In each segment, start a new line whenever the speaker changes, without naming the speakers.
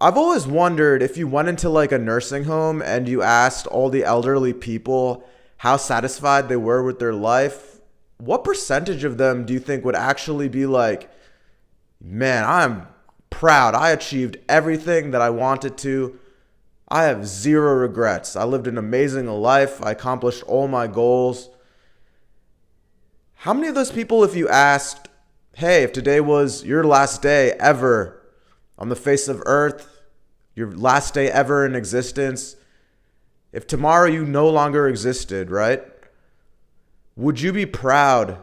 I've always wondered if you went into like a nursing home and you asked all the elderly people how satisfied they were with their life, what percentage of them do you think would actually be like, man, I'm proud. I achieved everything that I wanted to. I have zero regrets. I lived an amazing life. I accomplished all my goals. How many of those people, if you asked, hey, if today was your last day ever on the face of earth, your last day ever in existence, if tomorrow you no longer existed, right? Would you be proud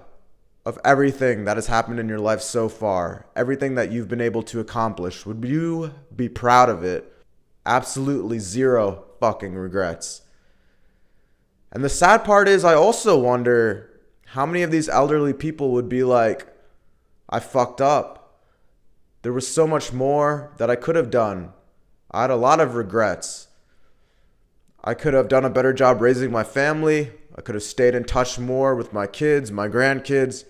of everything that has happened in your life so far? Everything that you've been able to accomplish? Would you be proud of it? Absolutely zero fucking regrets. And the sad part is, I also wonder how many of these elderly people would be like, I fucked up. There was so much more that I could have done. I had a lot of regrets. I could have done a better job raising my family. I could have stayed in touch more with my kids, my grandkids.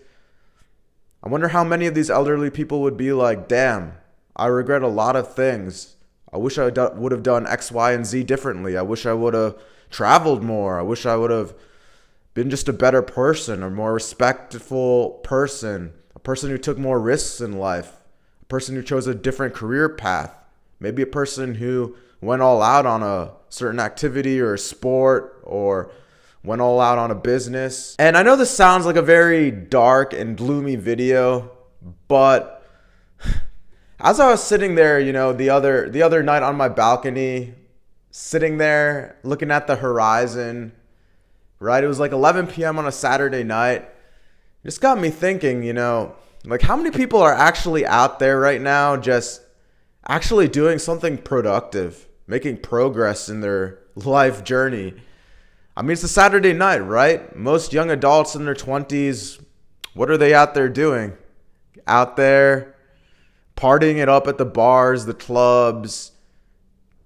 I wonder how many of these elderly people would be like, damn, I regret a lot of things. I wish I would have done X, Y, and Z differently. I wish I would have traveled more. I wish I would have been just a better person, a more respectful person, a person who took more risks in life, a person who chose a different career path, maybe a person who went all out on a certain activity or a sport, or went all out on a business. And I know this sounds like a very dark and gloomy video, but as I was sitting there, the other night on my balcony, sitting there looking at the horizon, right? It was like 11 p.m. on a Saturday night. It just got me thinking, like how many people are actually out there right now just actually doing something productive, making progress in their life journey? I mean, it's a Saturday night, right? Most young adults in their 20s, what are they out there doing? Out there partying it up at the bars, the clubs,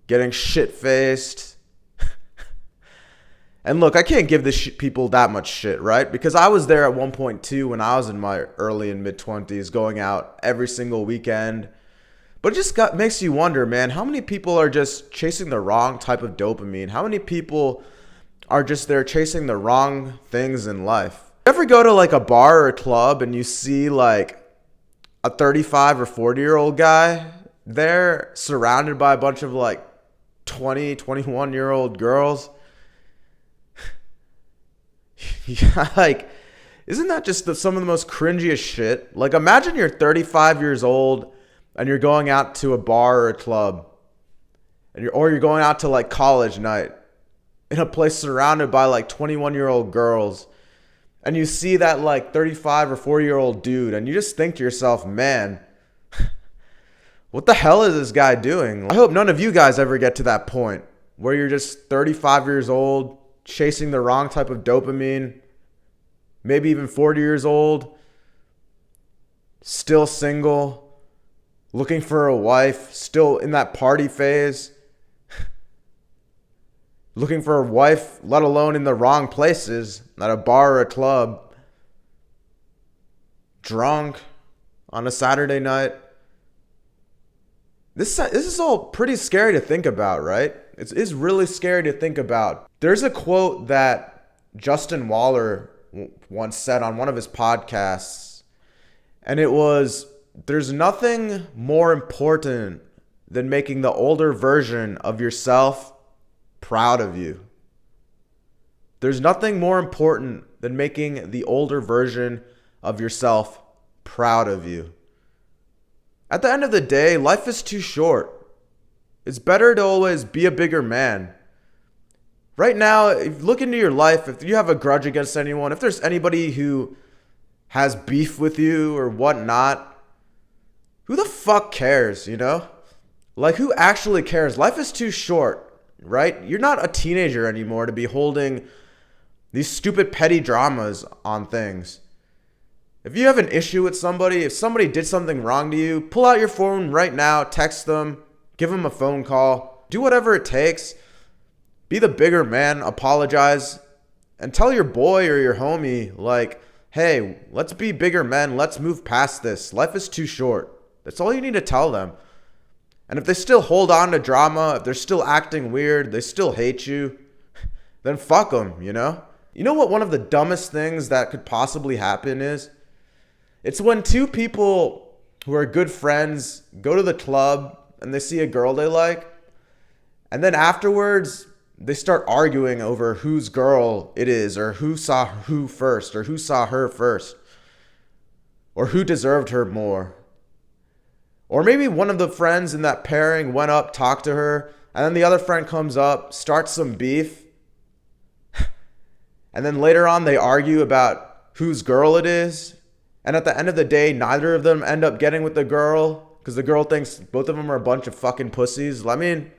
getting shit-faced. And look, I can't give this people that much shit, right? Because I was there at one point too when I was in my early and mid-20s, going out every single weekend. But it just makes you wonder, man, how many people are just chasing the wrong type of dopamine? How many people are just there chasing the wrong things in life? You ever go to like a bar or a club and you see like a 35 or 40-year-old guy there surrounded by a bunch of like 20, 21-year-old girls? Yeah, like, isn't that just some of the most cringiest shit? Like, imagine you're 35 years old and you're going out to a bar or a club, or you're going out to like college night in a place surrounded by like 21-year-old girls, and you see that like 35 or 40-year-old dude, and you just think to yourself, man, what the hell is this guy doing? I hope none of you guys ever get to that point where you're just 35 years old, chasing the wrong type of dopamine, maybe even 40 years old, still single, looking for a wife, still in that party phase, looking for a wife, let alone in the wrong places, at a bar or a club, drunk on a Saturday night. This is all pretty scary to think about, right? It's really scary to think about. There's a quote that Justin Waller once said on one of his podcasts, and it was, there's nothing more important than making the older version of yourself proud of you. There's nothing more important than making the older version of yourself proud of you. At the end of the day, life is too short. It's better to always be a bigger man. Right now, if you look into your life, if you have a grudge against anyone, if there's anybody who has beef with you or whatnot, who the fuck cares, Like, who actually cares? Life is too short, right? You're not a teenager anymore to be holding these stupid petty dramas on things. If you have an issue with somebody, if somebody did something wrong to you, pull out your phone right now, text them, give them a phone call, do whatever it takes. Be the bigger man, apologize, and tell your boy or your homie, like, hey, let's be bigger men, let's move past this. Life is too short. That's all you need to tell them. And if they still hold on to drama, if they're still acting weird, they still hate you, then fuck them, you know? You know what one of the dumbest things that could possibly happen is? It's when two people who are good friends go to the club and they see a girl they like, and then afterwards they start arguing over whose girl it is, or who saw who first, or who saw her first, or who deserved her more. Or maybe one of the friends in that pairing went up, talked to her, and then the other friend comes up, starts some beef, and then later on they argue about whose girl it is. And at the end of the day, neither of them end up getting with the girl because the girl thinks both of them are a bunch of fucking pussies. I mean,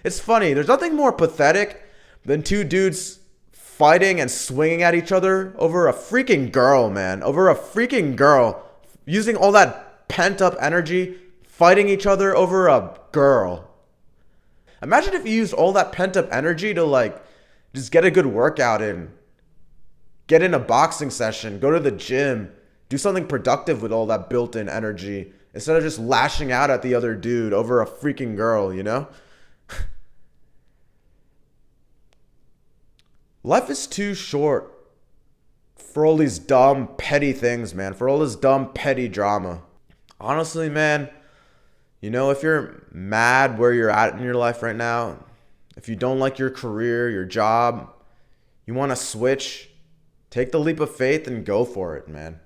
it's funny. There's nothing more pathetic than two dudes fighting and swinging at each other over a freaking girl, man. Over a freaking girl. Using all that pent up energy, fighting each other over a girl. Imagine if you used all that pent up energy to like just get a good workout in. Get in a boxing session, go to the gym, do something productive with all that built-in energy instead of just lashing out at the other dude over a freaking girl, you know? Life is too short for all these dumb, petty things, man. For all this dumb, petty drama. Honestly, man, you know, if you're mad where you're at in your life right now, if you don't like your career, your job, you want to switch, take the leap of faith and go for it, man.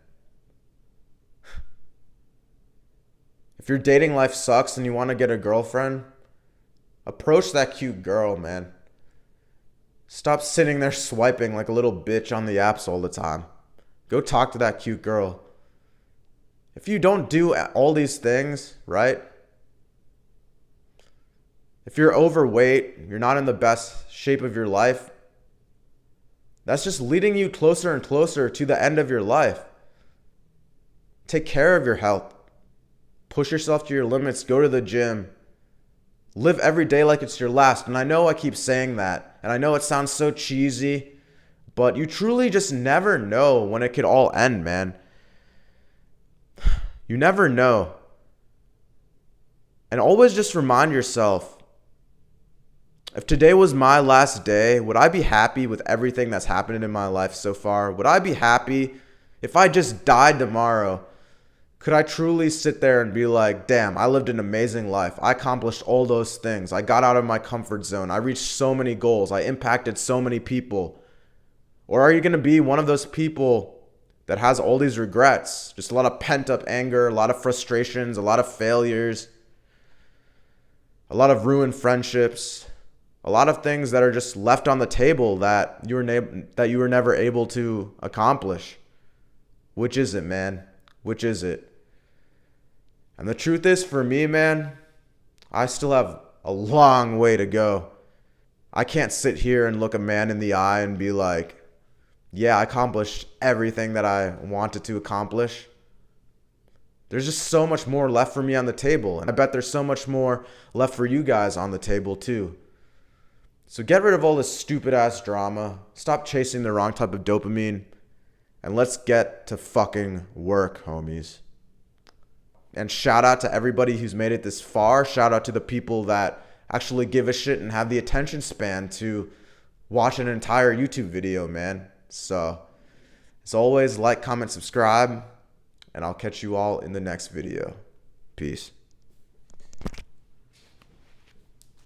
If your dating life sucks and you want to get a girlfriend, approach that cute girl, man. Stop sitting there swiping like a little bitch on the apps all the time. Go talk to that cute girl. If you don't do all these things, right? If you're overweight, you're not in the best shape of your life, that's just leading you closer and closer to the end of your life. Take care of your health. Push yourself to your limits. Go to the gym. Live every day like it's your last. And I know I keep saying that. And I know it sounds so cheesy. But you truly just never know when it could all end, man. You never know. And always just remind yourself, if today was my last day, would I be happy with everything that's happened in my life so far? Would I be happy if I just died tomorrow? Could I truly sit there and be like, damn, I lived an amazing life. I accomplished all those things. I got out of my comfort zone. I reached so many goals. I impacted so many people. Or are you going to be one of those people that has all these regrets? Just a lot of pent up anger, a lot of frustrations, a lot of failures, a lot of ruined friendships, a lot of things that are just left on the table that you were never able to accomplish. Which is it, man? Which is it? And the truth is, for me, man, I still have a long way to go. I can't sit here and look a man in the eye and be like, yeah, I accomplished everything that I wanted to accomplish. There's just so much more left for me on the table. And I bet there's so much more left for you guys on the table too. So get rid of all this stupid ass drama. Stop chasing the wrong type of dopamine. And let's get to fucking work, homies. And shout out to everybody who's made it this far. Shout out to the people that actually give a shit and have the attention span to watch an entire YouTube video, man. So, as always, like, comment, subscribe, and I'll catch you all in the next video. Peace.